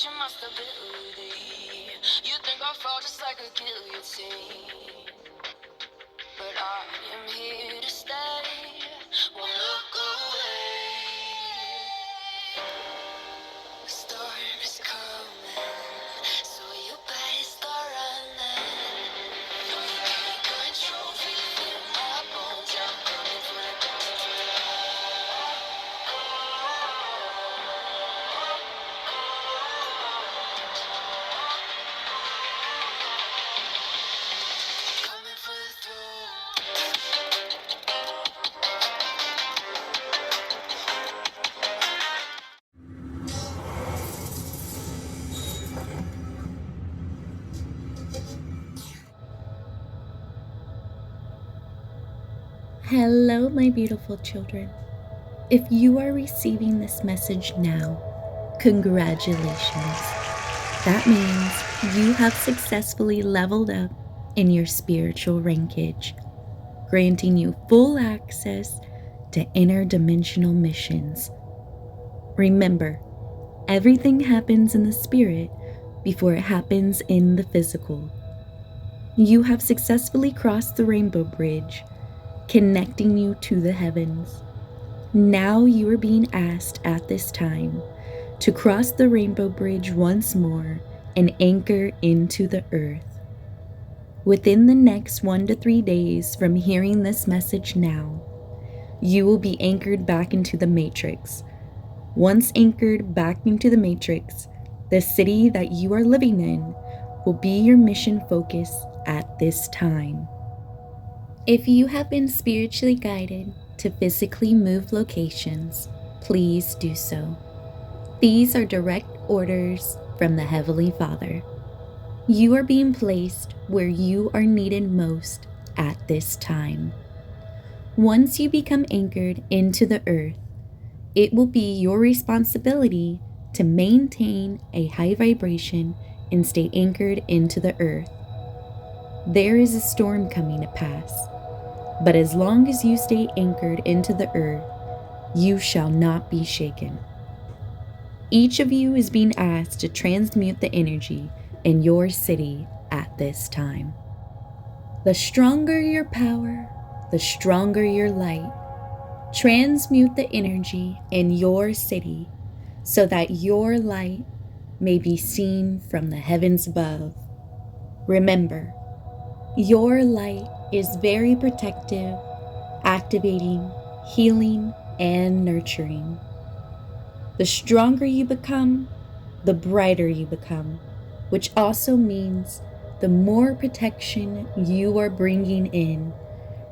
question my stability. You think I'll fall just like a guillotine, but I am here to stay. Won't look away. The storm is coming, so you better start running. No, you can't control, feel it in my bones. I'm coming for the coming for the coming for the throne. Hello, my beautiful children. If you are receiving this message now, congratulations. That means you have successfully leveled up in your spiritual rankage, granting you full access to interdimensional missions. Remember, everything happens in the spirit before it happens in the physical. You have successfully crossed the rainbow bridge, connecting you to the heavens. Now you are being asked at this time to cross the rainbow bridge once more and anchor into the earth. Within the next 1 to 3 days from hearing this message now, you will be anchored back into the matrix. Once anchored back into the matrix, the city that you are living in will be your mission focus at this time. If you have been spiritually guided to physically move locations, please do so. These are direct orders from the Heavenly Father. You are being placed where you are needed most at this time. Once you become anchored into the earth, it will be your responsibility to maintain a high vibration and stay anchored into the earth. There is a storm coming to pass, but as long as you stay anchored into the earth, you shall not be shaken. Each of you is being asked to transmute the energy in your city at this time. The stronger your power, the stronger your light. Transmute the energy in your city so that your light may be seen from the heavens above. Remember, your light is very protective, activating, healing, and nurturing. The stronger you become, the brighter you become, which also means the more protection you are bringing in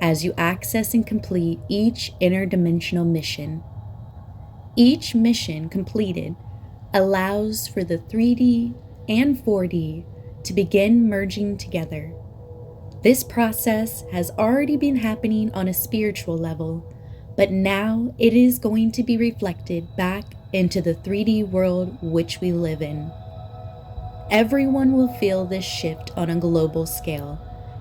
as you access and complete each interdimensional mission. Each mission completed allows for the 3D and 4D to begin merging together. This process has already been happening on a spiritual level, but now it is going to be reflected back into the 3D world which we live in. Everyone will feel this shift on a global scale,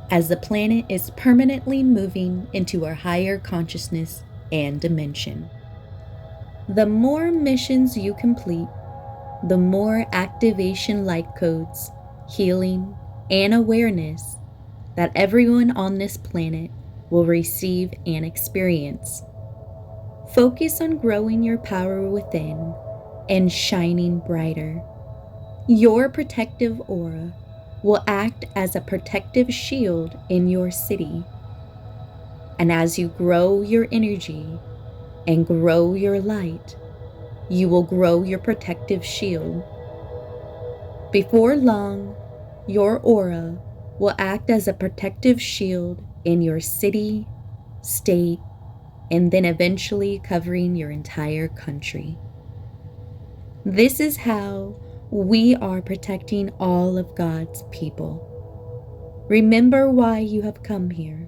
as the planet is permanently moving into a higher consciousness and dimension. The more missions you complete, the more activation light codes, healing, and awareness that everyone on this planet will receive and experience. Focus on growing your power within and shining brighter. Your protective aura will act as a protective shield in your city. And as you grow your energy and grow your light, you will grow your protective shield. Before long, your aura will act as a protective shield in your city, state, and then eventually covering your entire country. This is how we are protecting all of God's people. Remember why you have come here.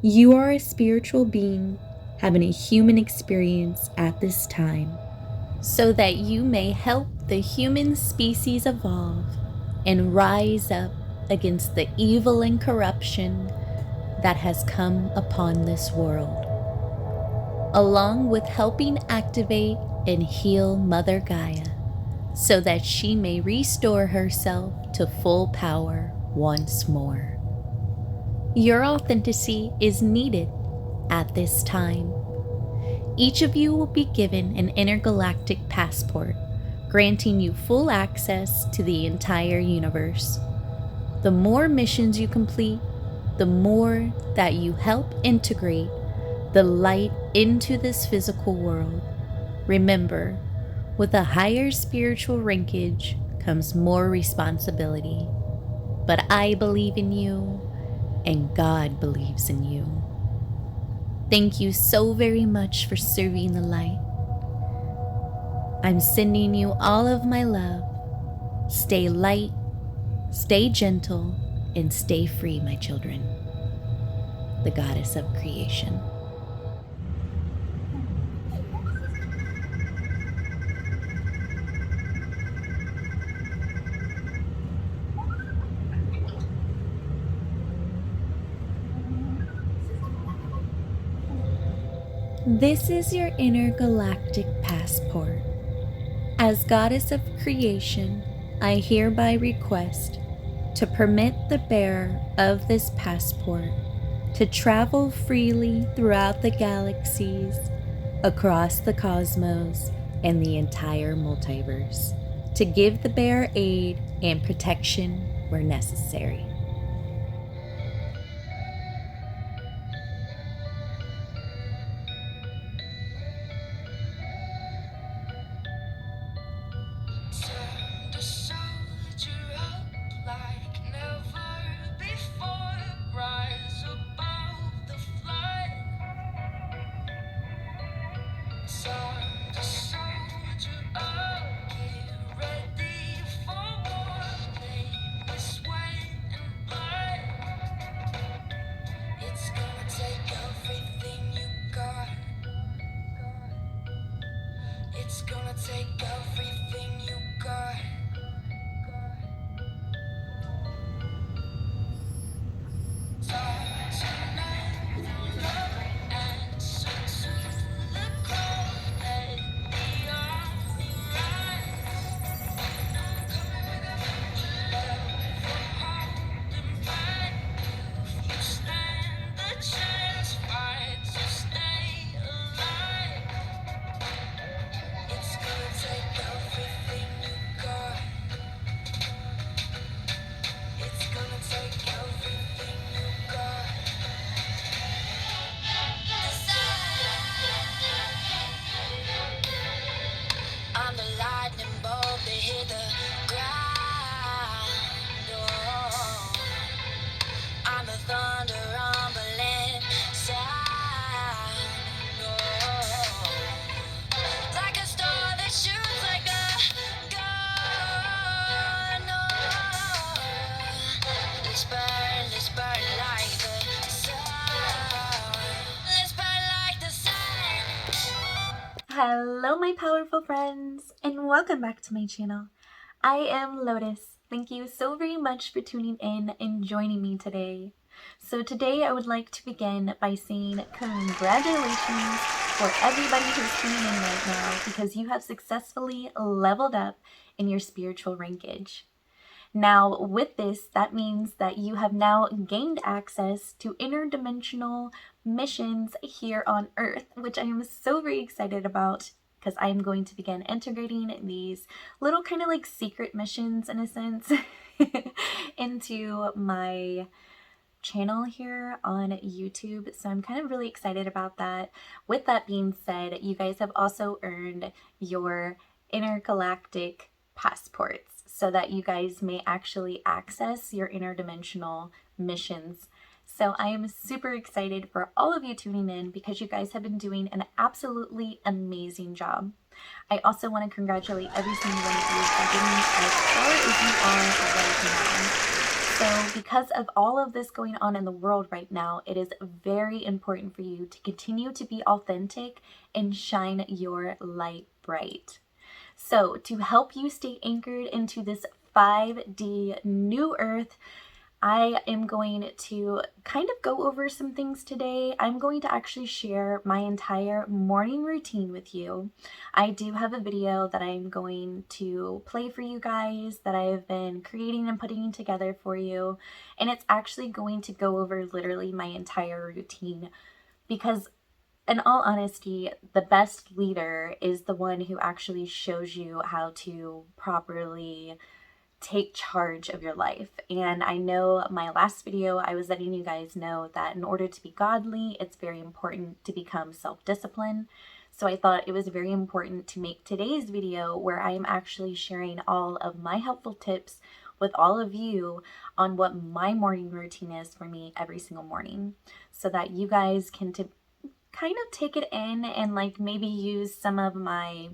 You are a spiritual being having a human experience at this time, so that you may help the human species evolve and rise up against the evil and corruption that has come upon this world, along with helping activate and heal Mother Gaia, so that she may restore herself to full power once more. Your authenticity is needed at this time. Each of you will be given an intergalactic passport, granting you full access to the entire universe. The more missions you complete, the more that you help integrate the light into this physical world. Remember, with a higher spiritual linkage comes more responsibility. But I believe in you, and God believes in you. Thank you so very much for serving the light. I'm sending you all of my love. Stay light, stay gentle, and stay free, my children. The Goddess of Creation. This is your intergalactic passport. As Goddess of Creation, I hereby request to permit the bearer of this passport to travel freely throughout the galaxies, across the cosmos, and the entire multiverse, to give the bearer aid and protection where necessary. Turn the soldier up like never before. Rise above the flood. Turn the soldier up. Get ready for war. Pain with sweat and blood. It's gonna take everything you got. It's gonna take everything you got. Time to level up, answer to the call. Let the army rise. Coming with a vengeance, never holding back. If you stand a chance, fight to stay alive. It's gonna take everything you got. It's gonna take everything you got. I'm the lightning bolt that hit the ground. Oh, I'm the thunder rumbling sound. Oh, like a star that shoots like a gun. Oh, let's burn like the sun. Let's burn like the sun. Hello, my powerful friends, and welcome back to my channel. I am Lotus. Thank you so very much for tuning in and joining me today. So today I would like to begin by saying congratulations for everybody who's tuning in right now, because you have successfully leveled up in your spiritual linkage. Now, with this, that means that you have now gained access to interdimensional missions here on Earth, which I am so very excited about, because I am going to begin integrating these little kind of like secret missions, in a sense, into my channel here on YouTube. So I'm kind of really excited about that. With that being said, you guys have also earned your intergalactic passports so that you guys may actually access your interdimensional missions. So I am super excited for all of you tuning in, because you guys have been doing an absolutely amazing job. I also want to congratulate every single one of you for getting as far as you are right now. So because of all of this going on in the world right now, it is very important for you to continue to be authentic and shine your light bright. So to help you stay anchored into this 5D new earth, I am going to kind of go over some things today. I'm going to actually share my entire morning routine with you. I do have a video that I'm going to play for you guys that I've been creating and putting together for you. And it's actually going to go over literally my entire routine because in all honesty, the best leader is the one who actually shows you how to properly take charge of your life. And I know my last video, I was letting you guys know that in order to be godly, it's very important to become self-disciplined. So I thought it was very important to make today's video where I am actually sharing all of my helpful tips with all of you on what my morning routine is for me every single morning, so that you guys can kind of take it in and like maybe use some of my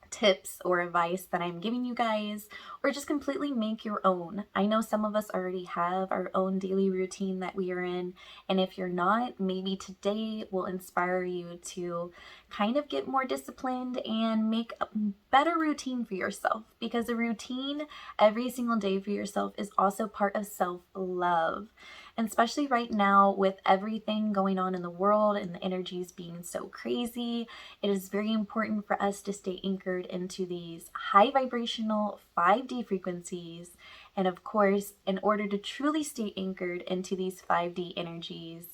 tips or advice that I'm giving you guys, or just completely make your own. I know some of us already have our own daily routine that we are in, and if you're not, maybe today will inspire you to kind of get more disciplined and make a better routine for yourself, because a routine every single day for yourself is also part of self-love. And especially right now with everything going on in the world and the energies being so crazy, it is very important for us to stay anchored into these high vibrational 5D frequencies. And of course, in order to truly stay anchored into these 5D energies,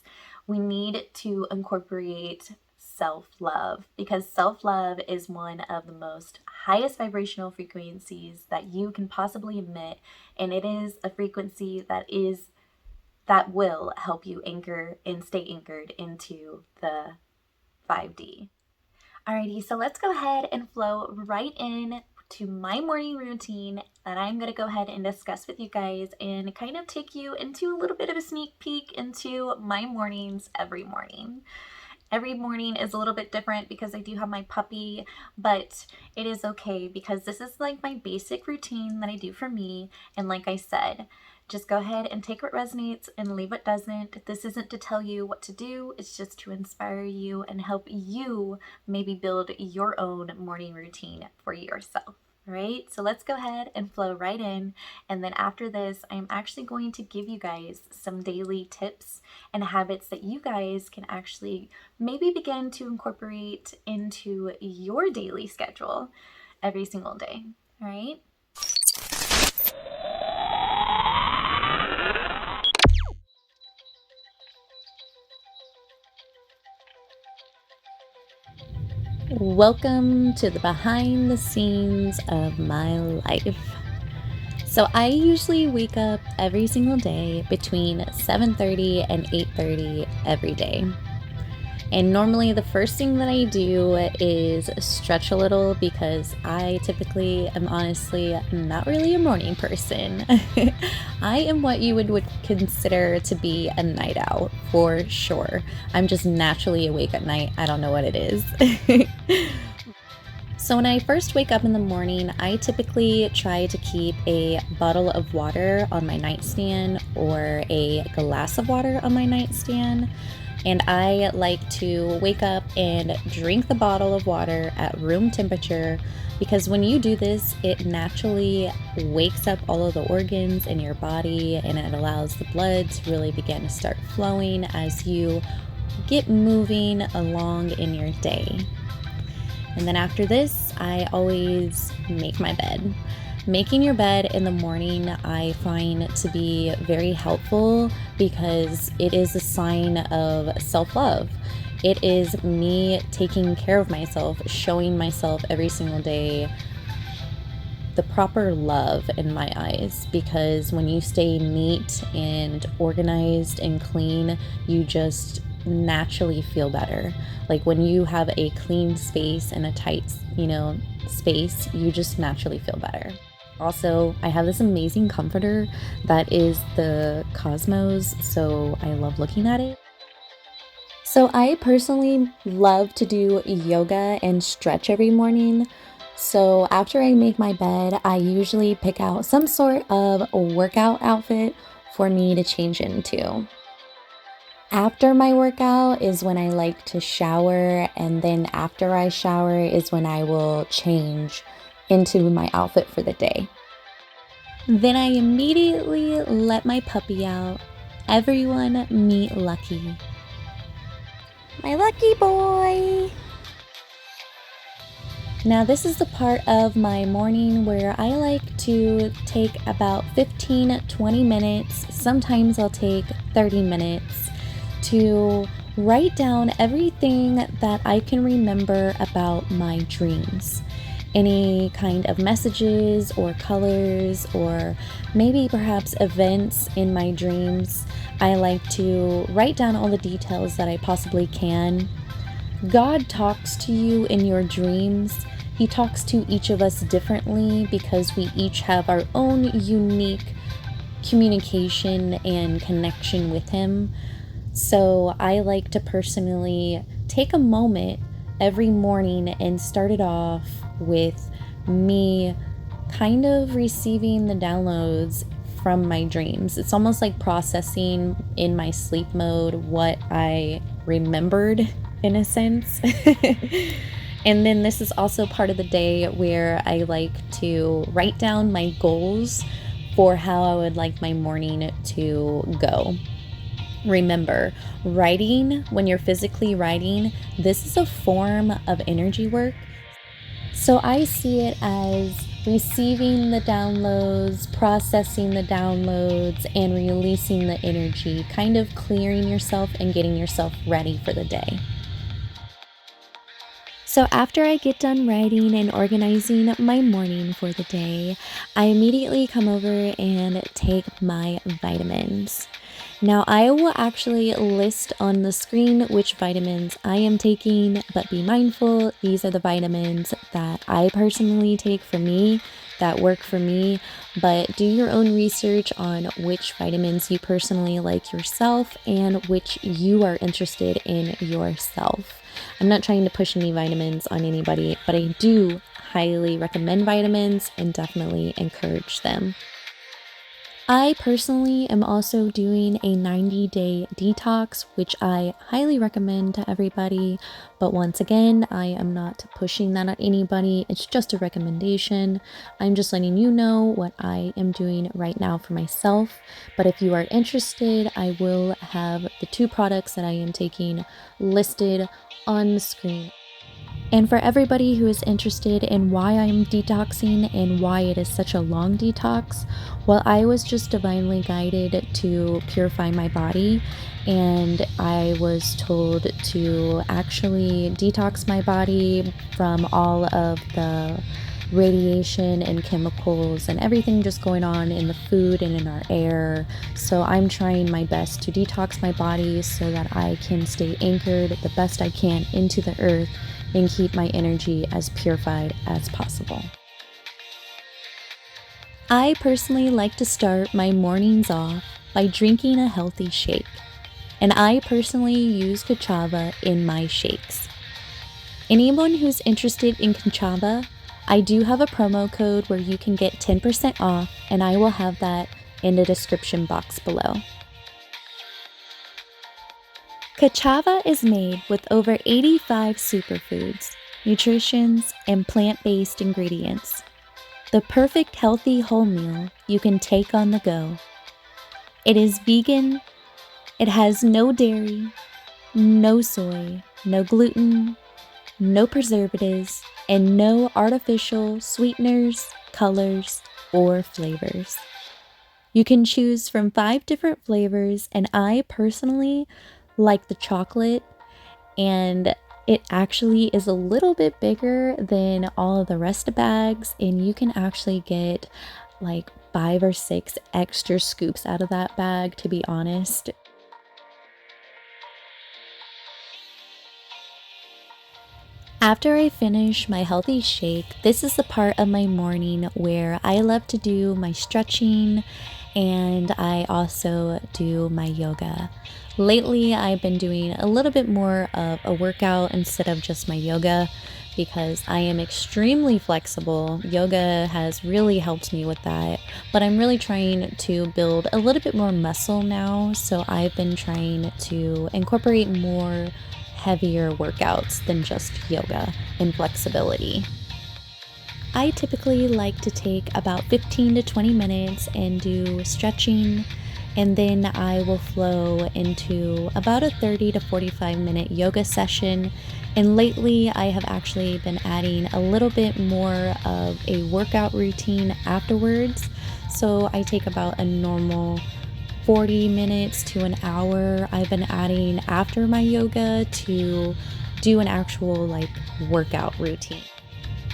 we need to incorporate self-love, because self-love is one of the most highest vibrational frequencies that you can possibly emit, and it is a frequency that will help you anchor and stay anchored into the 5D. Alrighty, so let's go ahead and flow right in to my morning routine that I'm going to go ahead and discuss with you guys and kind of take you into a little bit of a sneak peek into my mornings every morning. Every morning is a little bit different because I do have my puppy, but it is okay because this is like my basic routine that I do for me. And like I said, just go ahead and take what resonates and leave what doesn't. This isn't to tell you what to do. It's just to inspire you and help you maybe build your own morning routine for yourself. Right? So let's go ahead and flow right in. And then after this, I'm actually going to give you guys some daily tips and habits that you guys can actually maybe begin to incorporate into your daily schedule every single day. All right? Welcome to the behind the scenes of my life. So I usually wake up every single day between 7:30 and 8:30 every day. And normally the first thing that I do is stretch a little because I typically am honestly not really a morning person. I am what you would consider to be a night owl for sure. I'm just naturally awake at night. I don't know what it is. So when I first wake up in the morning, I typically try to keep a bottle of water on my nightstand or a glass of water on my nightstand. And I like to wake up and drink the bottle of water at room temperature, because when you do this, it naturally wakes up all of the organs in your body and it allows the blood to really begin to start flowing as you get moving along in your day. And then after this, I always make my bed. Making your bed in the morning I find to be very helpful because it is a sign of self-love. It is me taking care of myself, showing myself every single day the proper love in my eyes, because when you stay neat and organized and clean, you just naturally feel better. Like when you have a clean space and a tight, space, you just naturally feel better. Also, I have this amazing comforter that is the Cosmos, so I love looking at it. So I personally love to do yoga and stretch every morning. So after I make my bed, I usually pick out some sort of workout outfit for me to change into. After my workout is when I like to shower, and then after I shower is when I will change into my outfit for the day. Then I immediately let my puppy out. Everyone meet Lucky. My lucky boy! Now this is the part of my morning where I like to take about 15-20 minutes, sometimes I'll take 30 minutes, to write down everything that I can remember about my dreams. Any kind of messages or colors or maybe perhaps events in my dreams. I like to write down all the details that I possibly can. God talks to you in your dreams. He talks to each of us differently because we each have our own unique communication and connection with Him. So I like to personally take a moment every morning and start it off with me kind of receiving the downloads from my dreams. It's almost like processing in my sleep mode what I remembered in a sense. And then this is also part of the day where I like to write down my goals for how I would like my morning to go. Remember, writing, when you're physically writing, this is a form of energy work. So I see it as receiving the downloads, processing the downloads, and releasing the energy, kind of clearing yourself and getting yourself ready for the day. So after I get done writing and organizing my morning for the day, I immediately come over and take my vitamins. Now I will actually list on the screen which vitamins I am taking, but be mindful, these are the vitamins that I personally take for me, that work for me, but do your own research on which vitamins you personally like yourself and which you are interested in yourself. I'm not trying to push any vitamins on anybody, but I do highly recommend vitamins and definitely encourage them. I personally am also doing a 90-day detox, which I highly recommend to everybody. But once again, I am not pushing that on anybody. It's just a recommendation. I'm just letting you know what I am doing right now for myself. But if you are interested, I will have the 2 products that I am taking listed on the screen. And for everybody who is interested in why I'm detoxing and why it is such a long detox, well, I was just divinely guided to purify my body, and I was told to actually detox my body from all of the radiation and chemicals and everything just going on in the food and in our air. So I'm trying my best to detox my body so that I can stay anchored the best I can into the earth and keep my energy as purified as possible. I personally like to start my mornings off by drinking a healthy shake, and I personally use cachava in my shakes. Anyone who's interested in cachava, I do have a promo code where you can get 10% off, and I will have that in the description box below. Cachava is made with over 85 superfoods, nutritions, and plant-based ingredients. The perfect healthy whole meal you can take on the go. It is vegan, it has no dairy, no soy, no gluten, no preservatives, and no artificial sweeteners, colors, or flavors. You can choose from 5 different flavors, and I personally like the chocolate, and it actually is a little bit bigger than all of the rest of bags, and you can actually get like 5 or 6 extra scoops out of that bag, to be honest. After I finish my healthy shake, this is the part of my morning where I love to do my stretching, and I also do my yoga. Lately, I've been doing a little bit more of a workout instead of just my yoga because I am extremely flexible. Yoga has really helped me with that, but I'm really trying to build a little bit more muscle now, so I've been trying to incorporate more heavier workouts than just yoga and flexibility. I typically like to take about 15 to 20 minutes and do stretching, and then I will flow into about a 30 to 45-minute yoga session. And lately, I have actually been adding a little bit more of a workout routine afterwards. So I take about a normal 40 minutes to an hour. I've been adding after my yoga to do an actual workout routine.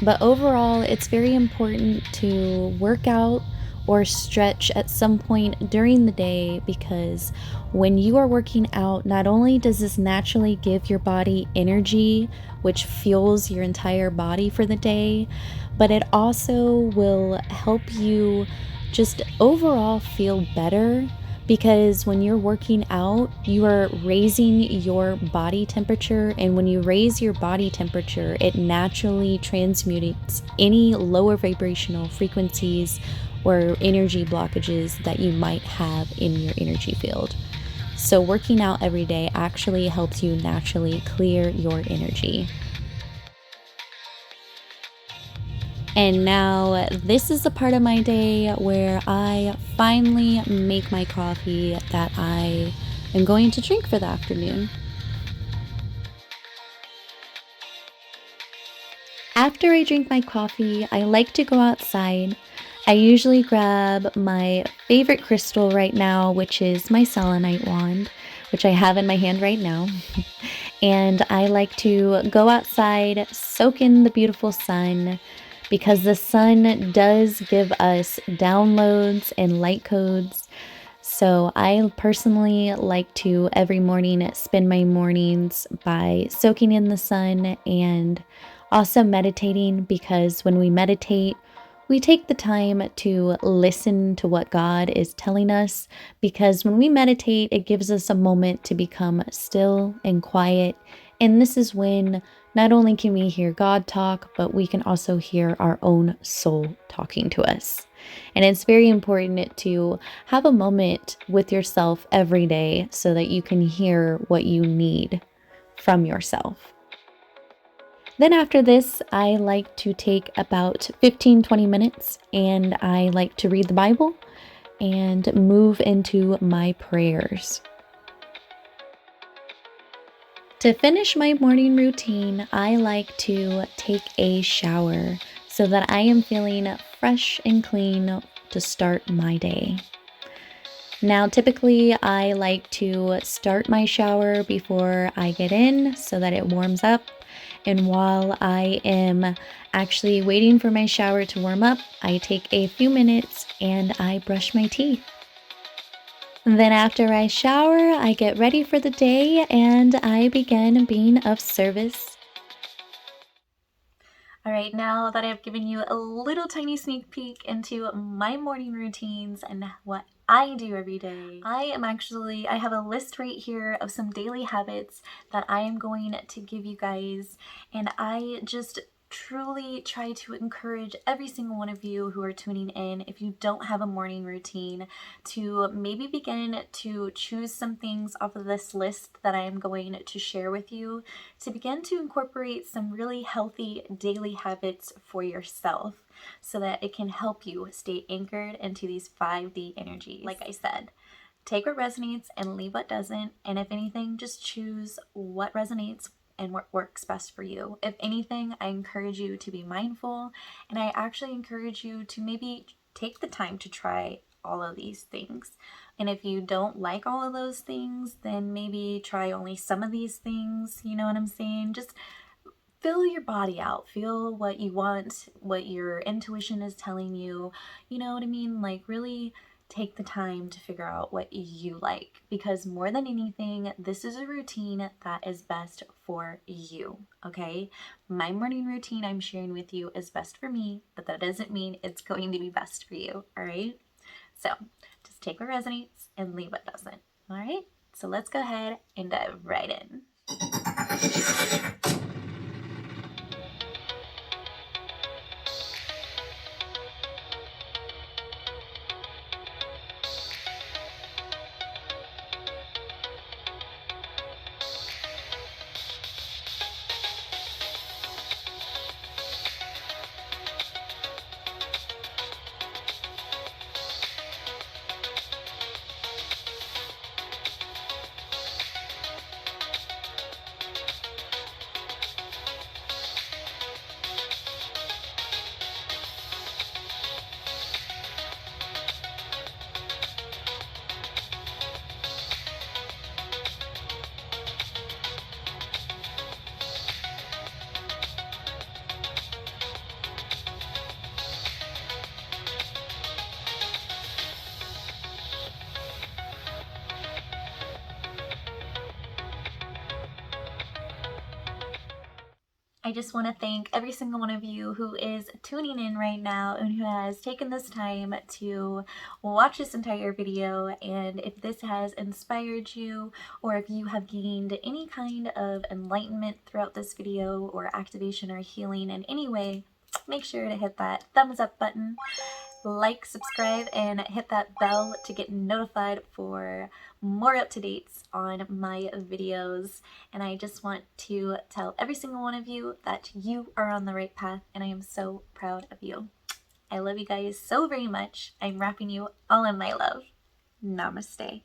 But overall, it's very important to work out or stretch at some point during the day, because when you are working out, not only does this naturally give your body energy, which fuels your entire body for the day, but it also will help you just overall feel better, because when you're working out, you are raising your body temperature, and when you raise your body temperature, it naturally transmutes any lower vibrational frequencies or energy blockages that you might have in your energy field. So working out every day actually helps you naturally clear your energy. And now this is the part of my day where I finally make my coffee that I am going to drink for the afternoon. After I drink my coffee, I like to go outside. I usually grab my favorite crystal right now, which is my selenite wand, which I have in my hand right now. And I like to go outside, soak in the beautiful sun, because the sun does give us downloads and light codes. So I personally like to every morning spend my mornings by soaking in the sun and also meditating, because when we meditate, we take the time to listen to what God is telling us, because when we meditate, it gives us a moment to become still and quiet. And this is when not only can we hear God talk, but we can also hear our own soul talking to us. And it's very important to have a moment with yourself every day so that you can hear what you need from yourself. Then after this, I like to take about 15-20 minutes, and I like to read the Bible and move into my prayers. To finish my morning routine, I like to take a shower so that I am feeling fresh and clean to start my day. Now, typically, I like to start my shower before I get in so that it warms up. And while I am actually waiting for my shower to warm up, I take a few minutes and I brush my teeth. Then after I shower, I get ready for the day and I begin being of service. All right, now that I've given you a little tiny sneak peek into my morning routines and what I do every day, I have a list right here of some daily habits that I am going to give you guys, and I just truly try to encourage every single one of you who are tuning in, if you don't have a morning routine, to maybe begin to choose some things off of this list that I am going to share with you, to begin to incorporate some really healthy daily habits for yourself so that it can help you stay anchored into these 5D energies. Like I said, take what resonates and leave what doesn't. And if anything, just choose what resonates and what works best for you. If anything, I encourage you to be mindful, and I actually encourage you to maybe take the time to try all of these things. And if you don't like all of those things, then maybe try only some of these things. You know what I'm saying? Just feel your body out, feel what you want, what your intuition is telling you. You know what I mean? Like, really take the time to figure out what you like, because more than anything, this is a routine that is best for you. Okay, my morning routine I'm sharing with you is best for me, but that doesn't mean it's going to be best for you. All right, so just take what resonates and leave what doesn't. All right, so let's go ahead and dive right in. I just want to thank every single one of you who is tuning in right now and who has taken this time to watch this entire video. And if this has inspired you, or if you have gained any kind of enlightenment throughout this video, or activation or healing in any way, make sure to hit that thumbs up button, like, subscribe, and hit that bell to get notified for more up-to-dates on my videos. And I just want to tell every single one of you that you are on the right path, and I am so proud of you. I love you guys so very much. I'm wrapping you all in my love. Namaste.